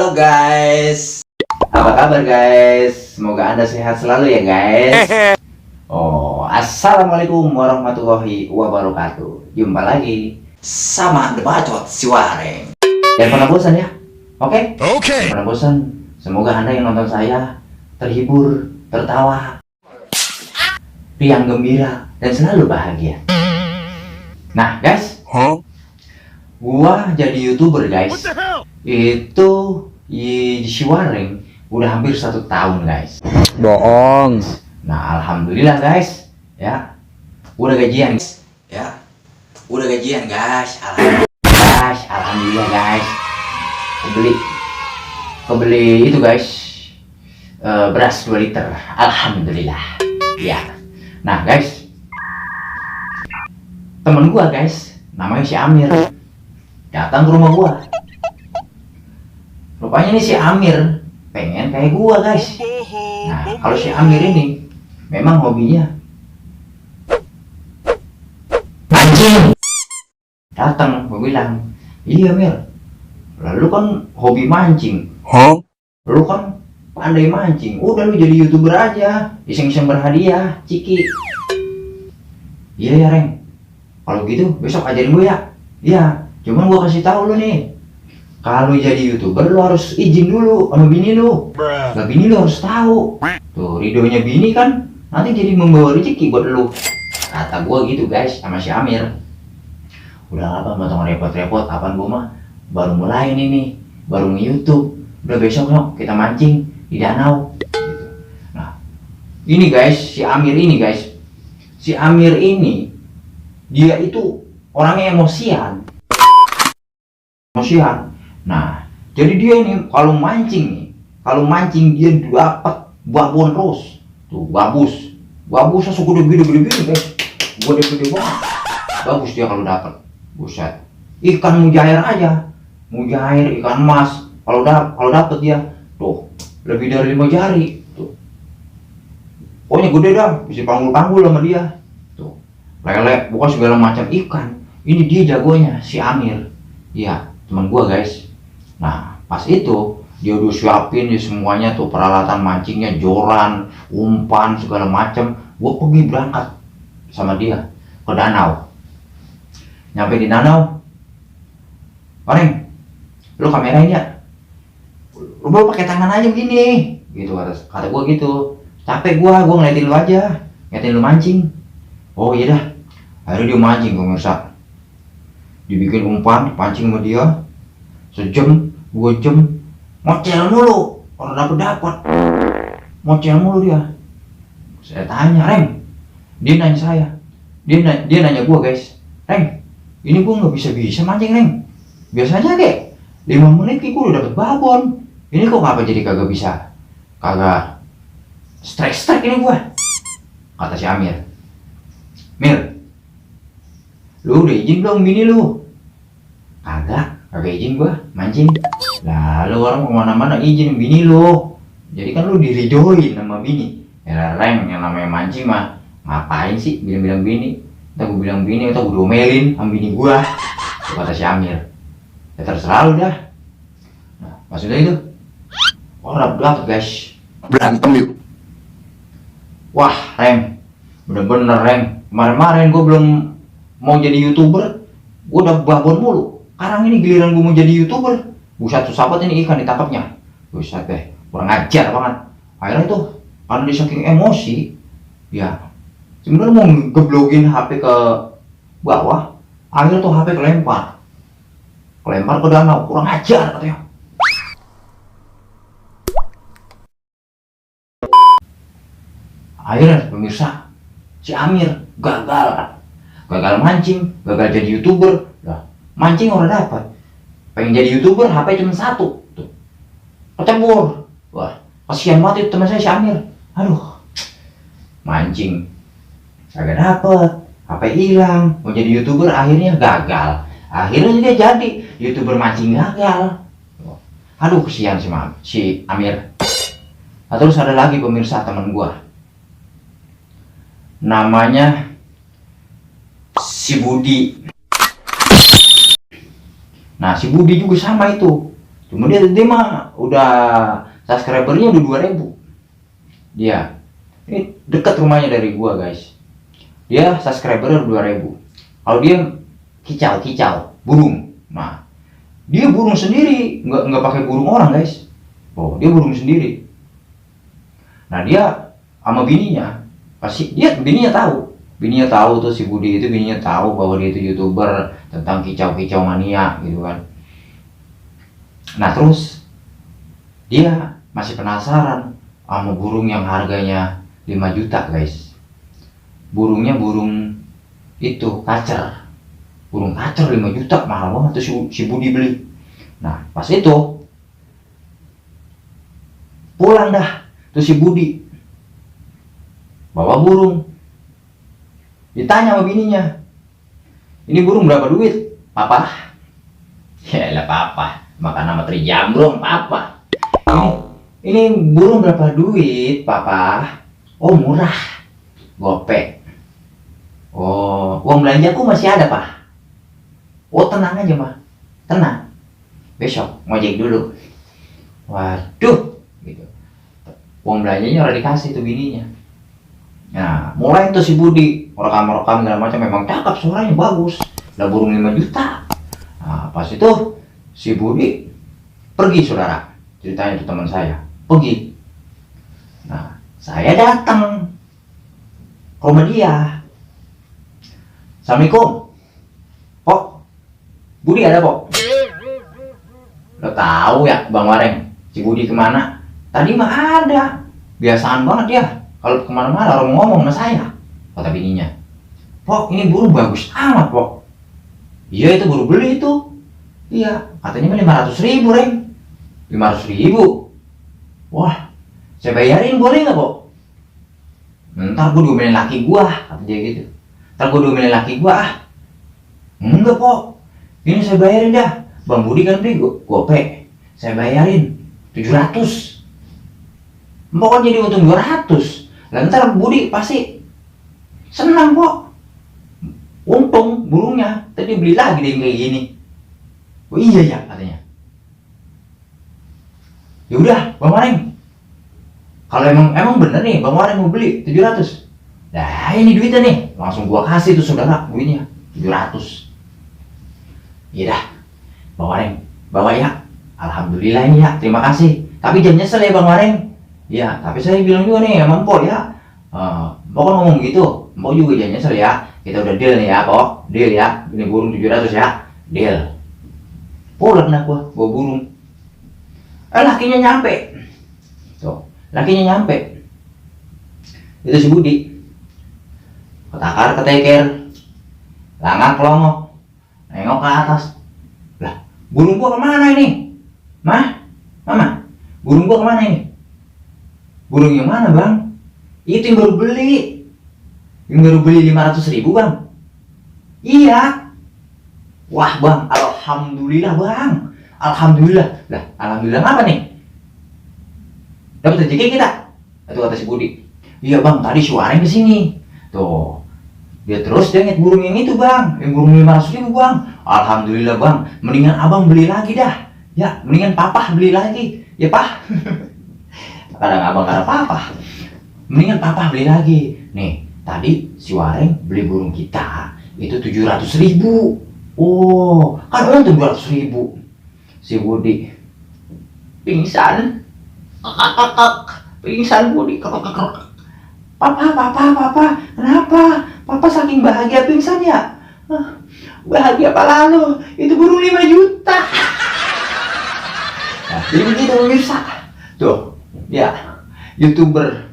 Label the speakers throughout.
Speaker 1: Halo guys, apa kabar guys? Semoga Anda sehat selalu ya guys. Assalamualaikum warahmatullahi wabarakatuh. Jumpa lagi sama The Bacot si Wareng. Jangan pernah bosan ya, oke? Jangan pernah bosan. Semoga Anda yang nonton saya terhibur, tertawa, riang gembira, dan selalu bahagia. Nah guys, gua jadi YouTuber guys. Itu di Ciwareng udah hampir 1 tahun guys.
Speaker 2: Bohong.
Speaker 1: Nah alhamdulillah guys, ya udah gajian guys. Ya udah gajian guys. Alhamdulillah guys. Kebeli itu guys, beras 2 liter. Alhamdulillah. Ya. Nah guys, temen gua guys, namanya si Amir, datang ke rumah gua. Rupanya nih si Amir pengen kayak gua guys. Nah kalau si Amir ini memang hobinya mancing. Datang, gua bilang, iya Mir, lalu kan hobi mancing, lu kan pandai mancing, udah lu jadi YouTuber aja, iseng-iseng berhadiah, ciki. Iya ya Reng, kalau gitu besok ajarin gue ya. Iya, cuman gua kasih tahu lu nih, kalau jadi YouTuber lu harus izin dulu sama bini lu. Nah, bini lu harus tahu. Tuh, ridhonya bini kan nanti jadi membawa rezeki buat lu. Kata gua gitu guys sama si Amir. Udah apa mau repot-repot, apaan gua mah baru mulai nih, baru nge-YouTube. Udah besok no, kita mancing di danau. Gitu. Nah, ini guys, si Amir ini guys. Si Amir ini dia itu orangnya emosian. Nah, jadi dia ini kalau mancing dia dapat babon terus. Tuh, babusnya segede-gede guys. Gede banget. Bagus dia kalau dapat. Buset. Ikan mujair aja. Mujair, ikan emas. Kalau dapat dia tuh lebih dari 5 jari. Tuh. Pokoknya gede dah, bisa panggul-panggul sama dia. Tuh. Lele, bukan segala macam ikan. Ini dia jagonya, si Amir. Iya, teman gua guys. Nah pas itu dia udah siapin ya semuanya tuh, peralatan mancingnya, joran, umpan, segala macem. Gua pergi berangkat sama dia ke danau. Nyampe di danau, Oreng, lu kamerain ya, lu baru pakai tangan aja begini gitu, kata gua gitu. Capek gua ngeliatin lu aja, ngeliatin lu mancing. Oh iya dah, akhirnya dia mancing pemirsa. Dibikin umpan, pancing sama dia sejam, 2 jam, ngocel mulu, orang dapet, ngocel mulu dia. Saya tanya, Reng, dia nanya saya, dia nanya gua guys, Reng, ini gua nggak bisa mancing Reng, biasanya kayak 5 menit gua udah dapet babon, ini kok ngapa jadi kagak strike ini gua. Kata si Amir, Mir, lu udah izin belum bini lu? Kagak izin gua mancing. Lah lu orang kemana-mana izin bini lu, jadi kan lu diridoin sama bini. Ya Reng, yang namanya mancing mah ngapain sih bilang-bilang bini? Entah gua bilang bini atau gua domelin sama bini gua. Kata si Amir, ya terserah lu dah. Nah maksudnya itu orang dapet guys,
Speaker 2: Berantem yuk.
Speaker 1: wah Reng, bener-bener Reng, kemarin gua belum mau jadi YouTuber, gua udah babon mulu. Sekarang ini giliran gue mau jadi YouTuber, buset susah banget ini ikan ditangkapnya. Buset deh, kurang ajar banget. Akhirnya tuh, karena dia saking emosi, ya sebenarnya mau ngeblogin HP ke bawah, akhirnya tuh HP kelempar ke danau, kurang ajar katanya. Akhirnya pemirsa, si Amir gagal mancing, gagal jadi YouTuber. Lah, mancing udah dapat, pengen jadi YouTuber HP cuma 1 tuh, kecebur. Wah kasihan banget itu teman saya si Amir. Aduh, mancing kagak dapet, HP hilang, mau jadi YouTuber akhirnya gagal. Akhirnya dia jadi YouTuber mancing gagal. Aduh kasihan si Amir. Nah, terus ada lagi pemirsa teman gua, namanya si Budi. Nah si Budi juga sama itu, Cuma dia mah udah subscribernya udah 2000. Dia ini dekat rumahnya dari gua guys. Dia subscriber 2000. Kalau dia kicau burung, nah dia burung sendiri, nggak pakai burung orang guys. Oh, dia burung sendiri. Nah dia sama bininya, pasti bininya tahu tuh si Budi itu, bininya tahu bahwa dia itu YouTuber tentang kicau mania gitu kan. Nah terus dia masih penasaran sama burung yang harganya 5 juta guys. Burungnya burung itu kacer, burung kacer 5 juta, mahal banget tuh si Budi beli. Nah pas itu pulang dah tuh si Budi bawa burung, ditanya sama bininya, ini burung berapa duit papa? Ya lah papa, makan nama teri jambrong papa. Ini burung berapa duit papa? Oh murah, gope. Oh uang belanjaku masih ada pak. Oh tenang aja mah, tenang, besok ngojek dulu. Waduh gitu, uang belanjanya udah dikasih tuh bininya. Nah mulai tuh si Budi rekam segala macam, memang cakep, suaranya bagus, lah burung 5 juta. Nah pas itu si Budi pergi, saudara, ceritanya itu teman saya pergi. Nah saya datang ke rumah dia. Assalamualaikum Pok, Budi ada Pok? Lo tahu ya Bang Wareng, si Budi kemana? Tadi mah ada, biasaan banget dia kalau kemana-mana orang ngomong sama saya. Kata bininya, Pok ini burung bagus amat Pok. Iya itu baru beli itu. Iya katanya mah 500.000 Reng. 500.000. Wah saya bayarin boleh nggak Pok? Ntar gue diomelin laki gua, kata dia gitu. Ntar gue diomelin laki gua ah. Enggak Pok, ini saya bayarin dah. Bang Budi kan beli gope, saya bayarin 700. Mpok kan jadi untung 200. Lah ntar Budi pasti senang Pok, untung burungnya. Tadi beli lagi deh kayak gini. Oh iya ya katanya. Ya udah Bang Wareng, kalau emang bener nih Bang Wareng mau beli 700. Nah ini duitnya nih, langsung gua kasih tuh saudara duitnya 700. Iya dah Bang Wareng, bawa ya. Alhamdulillah ini ya, terima kasih. Tapi jangan nyesel ya Bang Wareng. Ya, tapi saya bilang juga nih emang Pok ya. Pok kan ngomong gitu, Pok juga jangan nyesel ya. Kita udah deal nih ya Pok, deal ya. Ini burung 700 ya, deal. Pulang dah gua bawa burung. Lakinya nyampe. Tuh, lakinya nyampe. Itu si Budi. Ketakar keteker, langak kelongok, nengok ke atas. Lah, burung gua kemana ini? Mama, burung gua kemana ini? Burung yang mana bang? Itu yang baru beli. Yang baru beli 500.000 bang. Iya. Wah bang, alhamdulillah bang. Alhamdulillah. Lah, alhamdulillah apa nih? Dapat rezeki kita. Itu kata si Budi. Iya bang, tadi si Wareng kesini. Tuh, dia ngeliat burung yang itu bang, yang burung 500.000 bang. Alhamdulillah bang, mendingan abang beli lagi dah. Ya, mendingan papa beli lagi. Ya pak. Kadang abang kadang papa. Mendingan papa beli lagi. Nih, tadi si Wareng beli burung kita itu 700.000. Oh, kan untung 200.000. Si Budi pingsan. Pingsan Budi. Papa, kenapa? Papa saking bahagia pingsan ya? Bahagia apa lalu? Itu burung 5 juta. Nah, jadi begitu pemirsa. Tuh, ya, YouTuber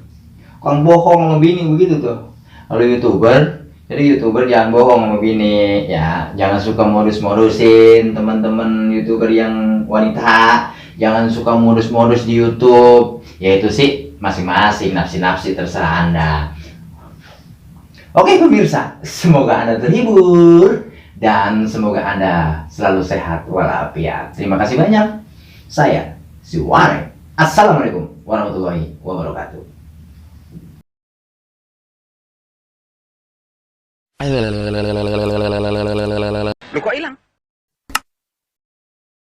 Speaker 1: kan bohong sama bini begitu tuh. Kalau YouTuber jangan bohong sama bini ya. Jangan suka modus-modusin teman-teman YouTuber yang wanita. Jangan suka modus-modus di YouTube. Ya itu sih masing-masing, nafsi-nafsi terserah Anda. Oke pemirsa, semoga Anda terhibur dan semoga Anda selalu sehat walafiat. Terima kasih banyak. Saya si Wareng. Assalamualaikum warahmatullahi wabarakatuh.
Speaker 2: Lu kok hilang?